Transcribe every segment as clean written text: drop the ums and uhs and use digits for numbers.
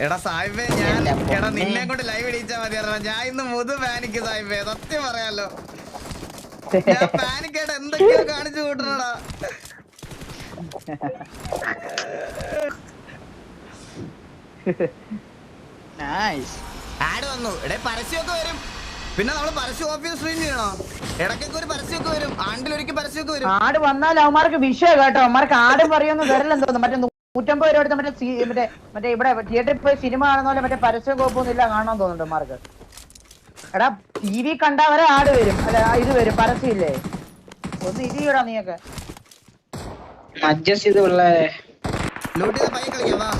എടാ സായിബേ നിന്നെ കൊണ്ട് ലൈവ് ഇടിച്ചാ മതിയാ. ഞാൻ ഇന്ന് മുതു പാനിക്ക് സായിബേ, സത്യം പറയാലോ. ഞാൻ പാനിക്കായിട്ട് എന്തൊക്കെയോ കാണിച്ചു കൂട്ടണടാ. ആഡ് വന്നു. എടേ പരസ്യമൊക്കെ വരും. പിന്നെ നമ്മള് പരസ്യം ഓഫീസ് സ്ട്രീം ചെയ്യണോ? ഇടയ്ക്കൊക്കെ ഒരു പരസ്യമൊക്കെ വരും. ആണ്ടിലൊരിക്കൽ പരസ്യമൊക്കെ വരും. ആട് വന്നാൽ അവന്മാർക്ക് വിഷയം കേട്ടോ. അവന്മാർക്ക് ആടും പറയുമെന്ന് വരില്ലെന്ന് തോന്നുന്നു. മറ്റേ 150 രൂപ എടുത്ത് മറ്റേ ഇവിടെ തിയേറ്ററിൽ പോയി സിനിമ കാണുന്ന പോലെ മറ്റേ പരസ്യം കോപ്പൊന്നുമില്ല കാണാൻ തോന്നുന്നുണ്ട് അവന്മാർക്ക്. എടാ TV കണ്ടവരെ ആട് വരും. അല്ല ഇത് വരും, പരസ്യമില്ലേ? ഒന്ന് ഇരിക്കടാ നീയൊക്കെ. അഡ്ജസ്റ്റ് ചെയ്ത് ഉള്ള ലൂട്ട് ചെയ്ത പയ്യെ കളിക്കാം.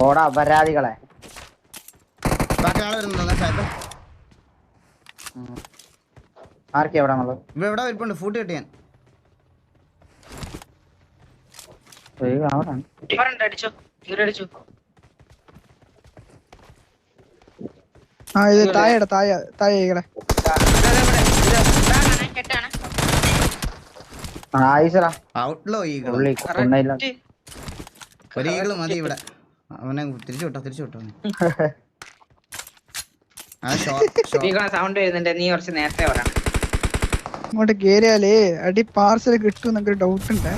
ഓടാ അപരാധികളെ. ആർക്കെ എവിടെ ഇവിടെ ഇരിപ്പുണ്ട്. ഫൂട്ട് കിട്ടിയാൻ ഔട്ട്ലോ ഈഗിൾ. ഒരു ഈഗിള് മതി ഇവിടെ. അവനെ തിരിച്ചു വിട്ടോ. സൗണ്ട് വരുന്നുണ്ട്. നീ കുറച്ച് നേരത്തെ പറയണം. ഇങ്ങോട്ട് കേറിയാലേ അടി പാർസൽ കിട്ടും എന്നൊക്കെ ഡൗട്ട് ഉണ്ട്.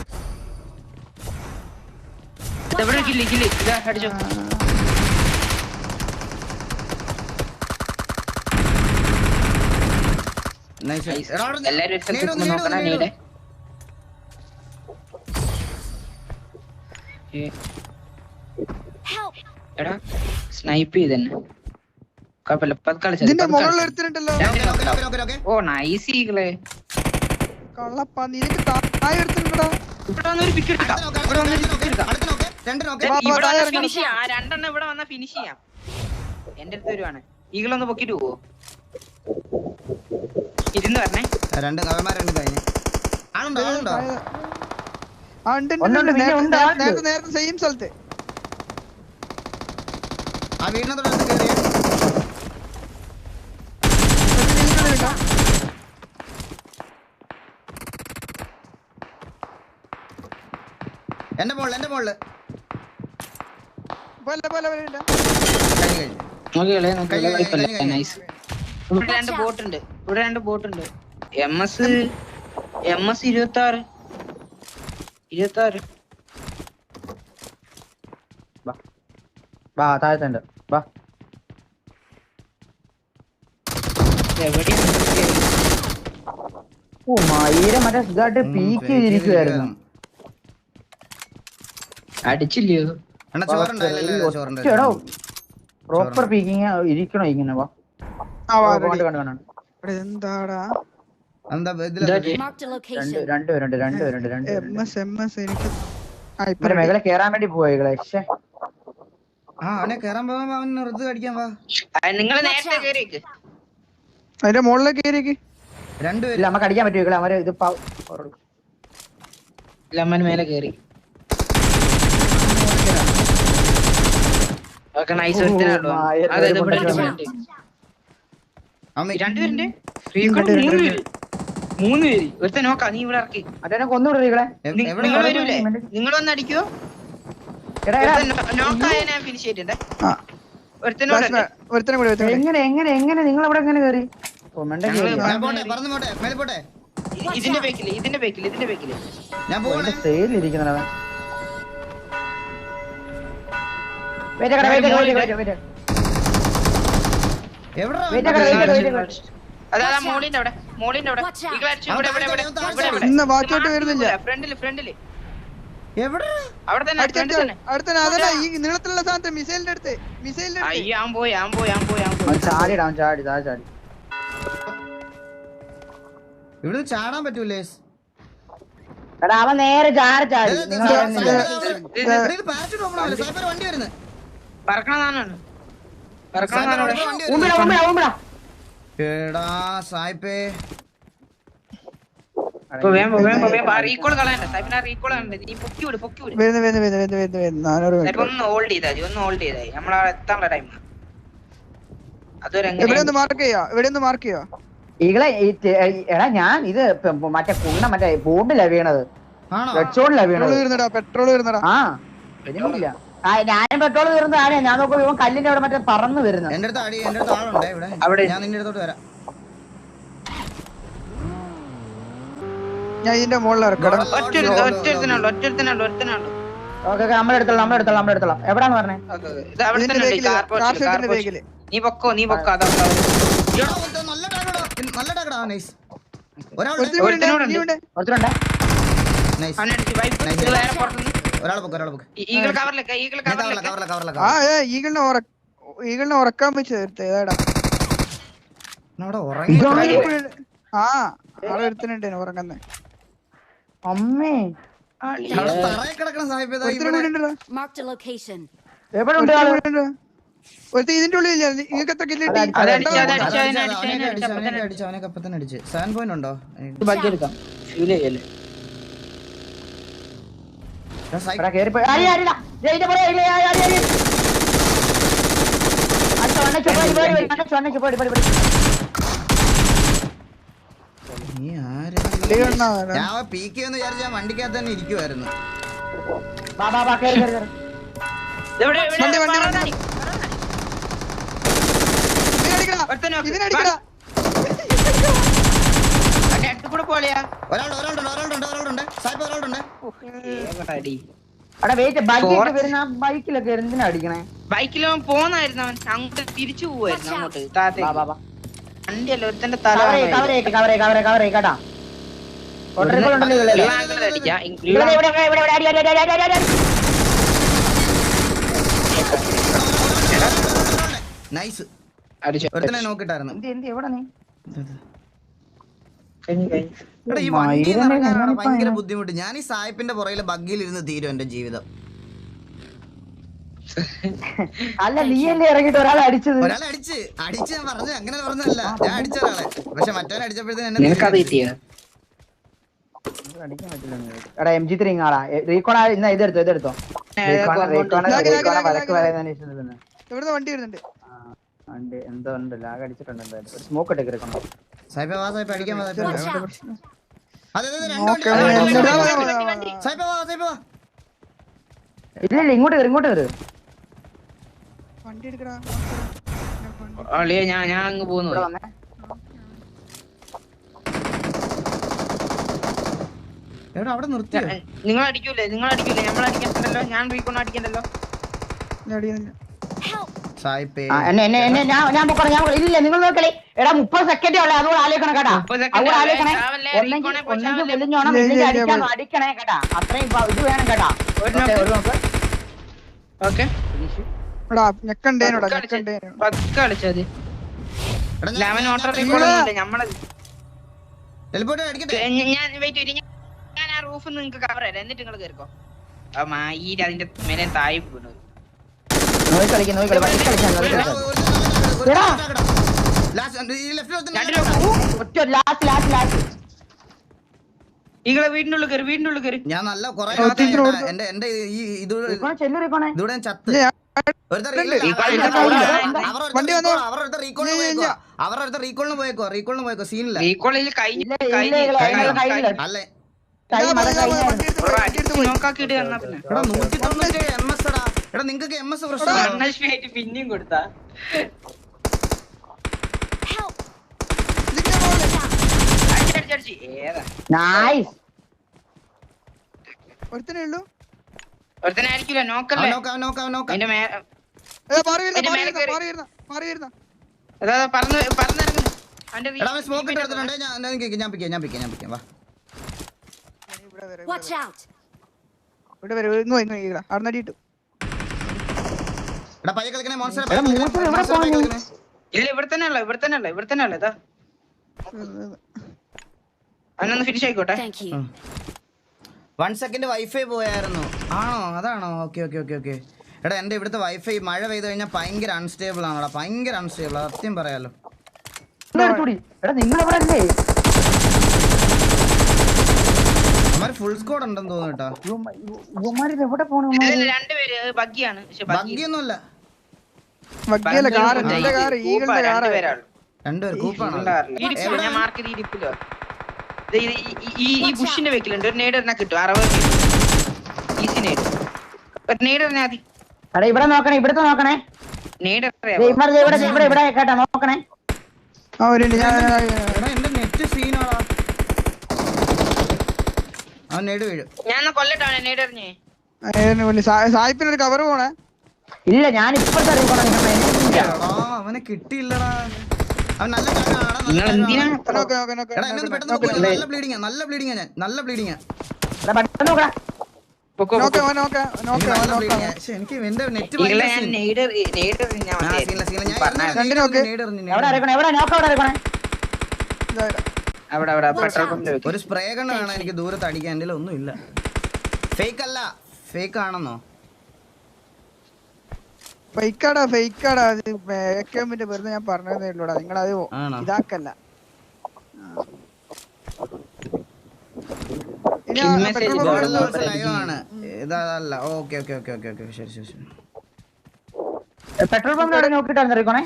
അടിച്ചോ. എല്ലാരും നോക്കണം. നീടെ എടാ സ്നൈപ്പ് ചെയ്തന്നെ കുഴപ്പമില്ല. ഓ നൈസ് ഈകളെ. രണ്ടെണ്ണം ഇവിടെ വന്നാ ഫിനിഷ് ചെയ്യാം. എന്റെ അടുത്ത് വരുവാണ്. ഈകളൊന്ന് പൊക്കിട്ട് പോവോ? ഇരുന്ന് പറഞ്ഞേ. നേരത്തെ സെയിം സ്ഥലത്ത് ആ വീടിനകത്തോടെ കയറിയ എന്റെ മോളില് ഇവിടെ രണ്ട് ബോട്ടുണ്ട്. MS 26 താഴത്തുണ്ട്. വാ ഓ മയില മറ്റേ സുഖമായിട്ട് പീക്ക് ചെയ്തിരിക്കുവായിരുന്നു. അടിച്ചില്ലയോ? പ്രോപ്പർ പീക്കിങ് ഇരിക്കണോ ഇങ്ങനെ? വാ എന്താടാ രണ്ടുപേരുണ്ട്. മേഖല കേറാൻ വേണ്ടി പോയികളെ. അവനെ കേറാൻ പോകുമ്പോ അവൻ ഋതു അടിക്കാൻ വാ. അതിന്റെ മുകളിലേക്ക് കയറിയേക്ക്. രണ്ടുപേരും നമുക്ക് അടിക്കാൻ പറ്റും. അവര് ഇത് ലമ്മൻ മേലെ കേറി. മൂന്ന് പേര് ഒരുത്ത നോക്കാ. നീ ഇവിടെ ഇറക്കി അതെ കൊന്നുവിടുകളെ. നിങ്ങൾ വരൂലേ? നിങ്ങൾ വന്ന് അടിക്കോ? ഫിനിഷ് ചെയ്തിട്ടുണ്ടേ. എങ്ങനെ നിങ്ങൾ അവിടെ എങ്ങനെ കയറി? ഇതിന്റെ ബേക്കില് ഞാൻ പോകണേ. സൈഡിലിരിക്കുന്നവൻ അതാ മോളിന്റെ അവിടെ. ഇന്ന് ബാക്കിയോട്ട് വരുന്നില്ല. ഫ്രണ്ടില് ഈ നീളത്തിലുള്ള സാധനത്തെ മിസൈലിന്റെ അടുത്ത് ചാടി ഇവിടെ ചാടാൻ പറ്റൂലേ? എടാ അവൻ നേരെ ചാടി നിങ്ങൾ വണ്ടി വരുന്നത് എടാ സായിപ്പേ റീകോൾ കളയണ്ട സാഹിബിനെ റീകോൾ കളയണ്ട നീ പൊക്കി വിട് ഒന്ന് ഹോൾഡ് ചെയ്താ ഒന്ന് ഹോൾഡ് ചെയ്താ നമ്മളവിടെ എത്താനുള്ള ടൈം അതുവരെ ഈകളെ എടാ ഞാൻ ഇത് മറ്റേ കുണ്ണ മറ്റേ ബോംബിലാ വീണത്, റെഡ് സോണിലാ വീണത്. പെട്രോൾ വരുന്നടാ. ആ ഇല്ല ഞാനും പെട്രോൾ തീർന്ന ആരെയാ ഞാൻ നോക്കുമ്പോ ഇവൻ കല്ലിന്റെ അവിടെ മറ്റേ പറന്ന് വരുന്നത്. എന്റെ അടുത്ത് ആളുണ്ടേ ഇവിടെ, ഞാൻ നിന്റെ അടുത്തോട്ട് വരാം. ഞാൻ ഇതിന്റെ മുകളിൽ ഇറക്കാം. നമ്മളെടുത്തോളാം. എവിടാന്ന് പറഞ്ഞേ? നീ പൊക്കോ അതാ നല്ല ടാഗടാ നൈസ്. ഈഗിളിനെ ഉറക്കാൻ വെച്ച് ഏതാടാ ആളെ ഒരുത്തനുണ്ട് ഉറങ്ങുന്നേ. അമ്മേ എവിടെ ഉണ്ട് ഇതിന്റെ ഉള്ളിൽ നിങ്ങൾക്ക് എത്ര കില്ല് കിട്ടി? അവനൊക്കെ അപ്പൊ തന്നെ അടിച്ച് 7 പോയിന്റ് ഉണ്ടോ? നീ ആര്? ഞാൻ പീക്കെന്ന് വിചാരിച്ച വണ്ടിക്കകത്ത് തന്നെ ഇരിക്കുവായിരുന്നു. ബൈക്കിലൊക്കെ എന്തിനാ അടിക്കണേ? ബൈക്കിലോ പോന്നായിരുന്നു അവൻ, അങ്ങോട്ട് തിരിച്ചു പോവായിരുന്നു അങ്ങോട്ട് താഴത്തേക്ക്. വണ്ടിയല്ല ഒരുത്തന്റെ തല കേട്ടാ. നൈസ് ഒരുത്തനെ നോക്കിട്ടായിരുന്നു. എടാ ഈ വണ്ടി ഭയങ്കര ബുദ്ധിമുട്ട്. ഞാൻ ഈ സായിപ്പിന്റെ പുറകില് ബഗ്ഗിൽ ഇരുന്ന് തീരും എന്റെ ജീവിതം. അല്ല നീയല്ലേ ഇറങ്ങിട്ട് ഒരാളെ അടിച്ചത്? ഒരാളെ അടിച്ച് ഞാൻ പറഞ്ഞു, അങ്ങനെ പറഞ്ഞല്ല, ഞാൻ അടിച്ച ഒരാളെ. പക്ഷെ മറ്റവനെ അടിച്ചപ്പോഴത്തേന് എടാ MG3 ആളാ റീകോൺ ഇതെടുത്തോ വണ്ടി വരുന്നുണ്ട്. എന്തോ ഉണ്ട് ലാഗ് അടിച്ചിട്ടുണ്ട് എന്തായാലും. ഒരു സ്മോക്ക് ഇട്ടേക്ക് റീകോൺ. സായിപ്പേ വാ, സായിപ്പേ അടിക്കാൻ വാ, സായിപ്പേ. ഇല്ല ഇങ്ങോട്ട് വരും. വണ്ടി എടുക്കടാ. ഞാൻ അങ്ങ് പോകുന്നു. എവിടെ അവിടെ നിർത്തിയോ? നിങ്ങൾ അടിക്കൂലേ നമ്മൾ അടിക്കണ്ടല്ലോ. ഞാൻ റീകോൺ അടിക്കണ്ടല്ലോ. സായിപ്പേ ഞാൻ ഇല്ല നിങ്ങൾ നോക്കളി. എടാ 30 സെക്കൻഡേ ഉള്ളു, അതുകൂടെ ആലോചിക്കണം കേട്ടാ. അതുകൂടെ ആലോചിക്കണേ. അടിക്കണേ കേട്ടാ. അത്രയും ഇത് വേണം കേട്ടാ. ഞാൻ ആ റൂഫ് നിങ്ങൾക്ക് കവർ ചെയ്യാം, എന്നിട്ട് നിങ്ങൾ കേൾക്കോ. അതിന്റെ മേലെ താഴെ വീണു. വീടിനുള്ളിൽ കയറി. ഞാൻ നല്ല കൊറേ എന്റെ ഇതൂടെ ചത്ത്. അവരുടെ റീകോളിന് പോയേക്കോ സീനില്ല. അല്ലേ 197 MS എടാ. എടാ നിങ്ങക്ക് MS പ്രശ്നം പിന്നെയും കൊടുത്താ ഒരുത്തനായിരിക്കില്ല. നോക്കല്ലേ സ്മോക്ക് എടുത്തിട്ടുണ്ട്. ഞാൻ പിക്കാം വാ. എടാ പയ്യെ കളിക്കണേ മോൺസ്റ്റർ. ഇല്ല ഇവിടെ തന്നെ ഇതാ. അവനൊന്ന് ഫിനിഷ് ആയിക്കോട്ടെ. 1 സെക്കൻഡ് വൈഫൈ പോയായിരുന്നു. ആണോ? അതാണോ? Okay okay okay okay. എടാ എൻ്റെ ഇവിടുത്തെ വൈഫൈ മഴ പെയ്ത് കഴിഞ്ഞാൽ ഭയങ്കര അൺസ്റ്റേബിൾ ആണോടാ, ഭയങ്കര അൺസ്റ്റേബിൾ. സത്യം പറയാലോ. നിങ്ങൾ എവിടെ അല്ലേ? അവന്മാർ ഫുൾ സ്കോഡ് ഉണ്ടെന്ന് തോന്നുന്നു കേട്ടോ. എവിടെ പോണു? രണ്ടുപേര് ബഗ്ഗിയാണ്. ബഗ്ഗിയൊന്നുമല്ല, വഗ്ഗിയല്ല, കാർ എന്റെ കാർ ഈഗിളുടെ കാർ. രണ്ടുപേർ കൂപ്പാണോ? ഞാൻ മാർക്ക് ചെയ്തിരിക്കില്ലോ. ഈ ബുഷിന്റെ വെക്കിലുണ്ട് ഒരു നേട് തന്നെ കിട്ടും. 60 ഈസി നേട്. നേട് തന്നെ മതി. ഇവിടെ നോക്കണേ, ഇവിടുത്തെ നോക്കണേ. നേട് ഇവിടെ കേട്ടാ നോക്കണേ. എന്റെ നെറ്റ് സീനാടാ. അവൻ നേട് വീഴും. ഞാൻ കൊല്ലട്ടാണ് നേട് എറിഞ്ഞേ. സായിപ്പിനൊരു കവർ പോണേ. ഇല്ല, ഞാൻ ഇപ്പഴത്തെ അവനെ കിട്ടിയില്ലടാ. അവൻ നല്ല ബ്ലീഡിങ്, നല്ല ബ്ലീഡിങ്. ഞാൻ നല്ല ബ്ലീഡിങ്. എനിക്ക് എന്റെ നെറ്റ് ഒരു സ്പ്രേ കണ്ണ് വേണം എനിക്ക് ദൂരത്ത് അടിക്കാൻ. എന്റെ ഒന്നും ഇല്ല. ഫേക്ക് അല്ല, ഫേക്ക് ആണെന്നോ? ഫേക്കാടാ ഫേക്കാടാ. വെറുതെ ഞാൻ പറഞ്ഞതേ ഉള്ളൂടാ, നിങ്ങളത് ഇതാക്കല്ല. ഇതല്ല. Okay okay okay okay okay. ശരി ശരി ശരി. Petrol pump നോക്കിട്ടാണ് അറിയിക്കണേ.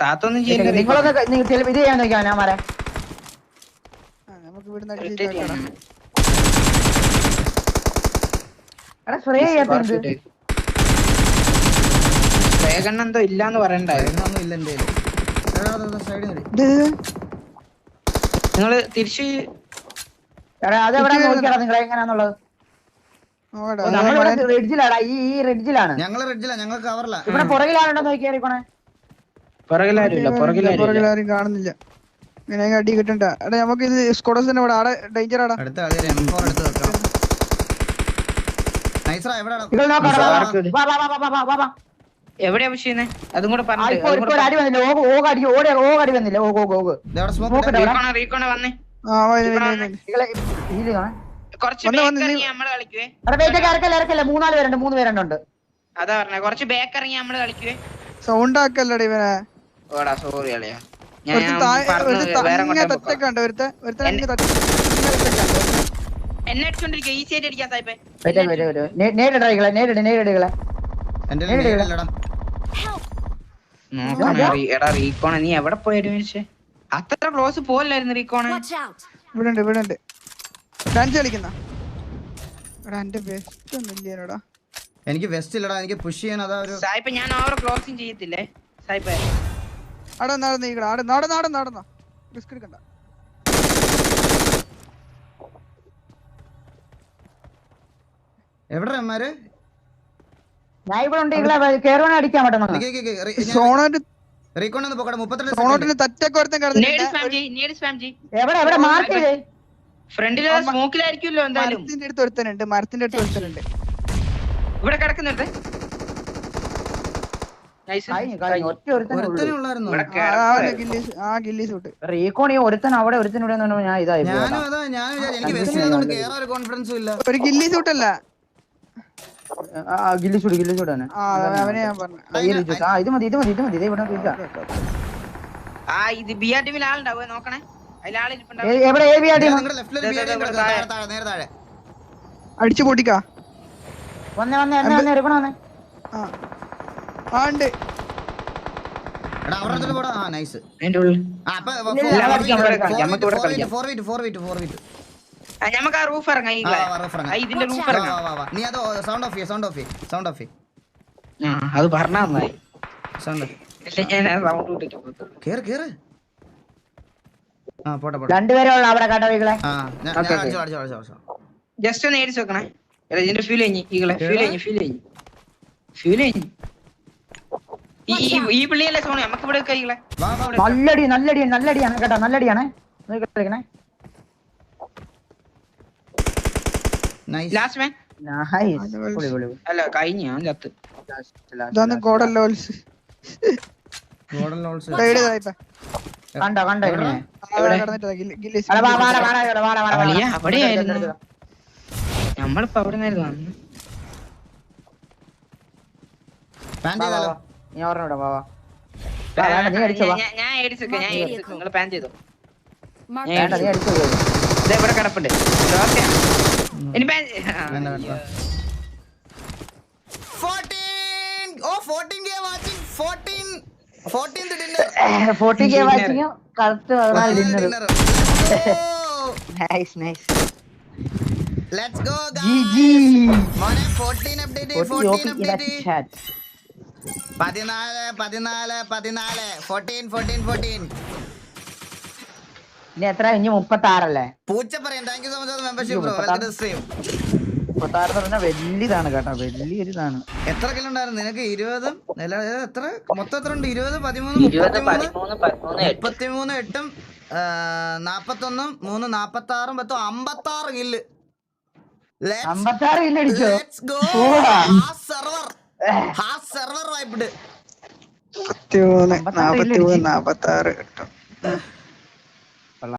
താത്തൊന്നും ഇത് ചെയ്യാൻ നോക്കിയാ ഞാൻ മാറേ. നമുക്ക് ഇവിടെ എന്തോ ഇല്ലാന്ന് പറയണ്ടായിരുന്നു. നിങ്ങള് തിരിച്ച് അതെവിടെ നോക്കിയാടാ നിങ്ങൾ എങ്ങനെയാന്നുള്ളത്? റെഡ്ജിലാടാ, ഈ റെഡ്ജിലാണ്. ഞങ്ങള് റെഡ്ജിലാ, ഞങ്ങൾ കവറില്ല. ഇവിടെ പുറകിലാണോ നോക്കിയാറിക്കണേ? പുറകിലാരും കാണുന്നില്ല. ഇങ്ങനെ അടി കിട്ടണ്ട. എടാ നമുക്ക് ഇത് സ്കോഡസ് തന്നെ ഇവിടെ. ആടെ ഡേഞ്ചർ ആടാ. അടുത്ത M4 എടുത്ത് വെക്കാം. നൈസ്റാ. എവിടെയാടാ? എവിടെയാ വിഷയം? അതും കൂടെ പറഞ്ഞു. അടി വന്നില്ല. ഓടി വന്നില്ല. റീക്കോണ വന്നേ. കുറച്ച് നമ്മള് കളിക്കുവേ. ഇറക്കല്ലേ, 3 പേരുണ്ട്. അതാ പറഞ്ഞ കുറച്ച് ബാക്ക് ഇറങ്ങി നമ്മള് കളിക്കുവേ. സൗണ്ട് ആക്കല്ലട ഇവനെ. ഓടാ സോറി അളിയാ. എന്നെ അടിച്ചോണ്ടിരിക്കുക. ഈസി ആയിട്ട് അടിക്കാൻ സായിപ്പേ. എടാ റീക്കോണ നീ എവിടെ പോയാലും മേടിച്ചേ? അത്ര ക്ലോസ് പോലായിരുന്നു റീക്കോണ. ഇവിടെ ഉണ്ട് ഡാൻസ് കളിക്കുന്ന. എന്റെ വെസ്റ്റ് ഒന്നും ഇല്ലടാ. എനിക്ക് വെസ്റ്റ് ഇല്ലടാ, എനിക്ക് പുഷ് ചെയ്യാൻ. അതാ ഒരു സായിപ്പ ഞാൻ ഓവർ ക്ലോസിങ് ചെയ്യത്തില്ലേ സായിപ്പേ. നടന്നോ റിസ്ക് എടുക്കണ്ട. എവിടെ അമ്മാര്? ഞാൻ ഇവിടെ ഉണ്ട്. കേറുവാൻ അടിക്കാൻ പറ്റുന്നു. റീകോൺ പോക്കട്ടെ. 32 സോണോട്ടിന് തറ്റൊക്കെ ഒരുത്തൻ എവിടെ മാർക്ക് ചെയ്തേ? ഫ്രണ്ടിലെ സ്മോക്കിലായിരിക്കുമല്ലോ എന്തായാലും. മരത്തിന്റെ അടുത്ത് ഒരുത്തനുണ്ട്. ഇവിടെ കിടക്കുന്നുണ്ട്. റീകോണി ഒരുത്തൻ അവിടെ ഒരുത്തനൂടെ ഞാൻ ഇതായി. ഒരു ഗില്ലി സൂട്ടല്ല, ഗില്ലി ചൂടാണ്. അവനെ ഞാൻ പറഞ്ഞു. ഇത് മതി ഇവിടെ നോക്കണേ. അടിച്ചു പൊട്ടിക്കാ. വന്നേ എടുക്കണേ. ഉണ്ട്. നമുക്ക് ആ റൂഫ് ഇറങ്ങാം. ഇതിന്റെ റൂഫ് ഇറങ്ങാം. നീ അത് സൗണ്ട് ഓഫ്. അത് പറഞ്ഞാ നന്നായി. രണ്ടുപേരുള്ള അവിടെ കേട്ടോളെ. ജസ്റ്റ് ഒന്ന് ഏടിച്ച് വെക്കണേ. ഇതിന്റെ ഫ്യൂൽ കഴിഞ്ഞു. ഈ പിള്ളിയല്ലേ സോണി നമുക്ക് ഇവിടെ കൈകളെ. നല്ലടിയാണ് കേട്ടോ, നല്ലടിയാണ്. Last man Nice. പൊളി, പൊളി, പൊളി. അല്ല കഴിഞ്ഞു ഞാൻ ചത്ത്. ഇതാണ് ഗോഡൻ ലോൾസ്. ഗോൾഡൻ ലോൾസ് കണ്ടോ ഇങ്ങനെ? എവിടെ? ഗില്ലിസ് എടാ, വാ. അളിയാ, അവിടെയായിരുന്നു. നമ്മളിപ്പോ അവിടെ നിന്നായിരുന്നു. പാൻ വാ, വാ, ചെയ്താലോ? വാ. നീ ഓർമ്മ വാ വാ. വേണ്ട, നീ അടിച്ചോ, വാ. ഞാൻ ഏടിച്ചൊക്കെ നിങ്ങൾ പാൻ ചെയ്തോ. Marked Yeah. വേണ്ട, നീ അടിച്ചോ. ഇതാ ഇവിടെ കിടപ്പുണ്ട്. ഇനി പാൻ വേണ്ട, വേണ്ട. 14 ഓ 14k watching 14th dinner 40K watching correct 14 dinner. Dinner nice nice. Let's go GG. മോനെ 14 അപ്ഡേറ്റ് 14 അപ്ഡേറ്റ് 14 ഇനി എത്ര? ഇനി 36 അല്ലേ? പൂച്ച പറയാം thank you so much membership bro welcome to stream 36 എന്ന് പറഞ്ഞാൽ വലിയതാണ് കേട്ടോ, വലിയൊരിതാണ്. എത്ര കിലോ ഉണ്ടായിരുന്നു നിനക്ക് 20 എത്ര മൊത്തം എത്ര ഉണ്ട് 20 13 13 13 33 8 41 3 46 10 56 കില്ല് 56 കില്ല് അടിച്ചോ? ലെറ്റ്സ് ഗോ സെർവർ വൈപ്ഡ് 43 43 46 കിട്ടും.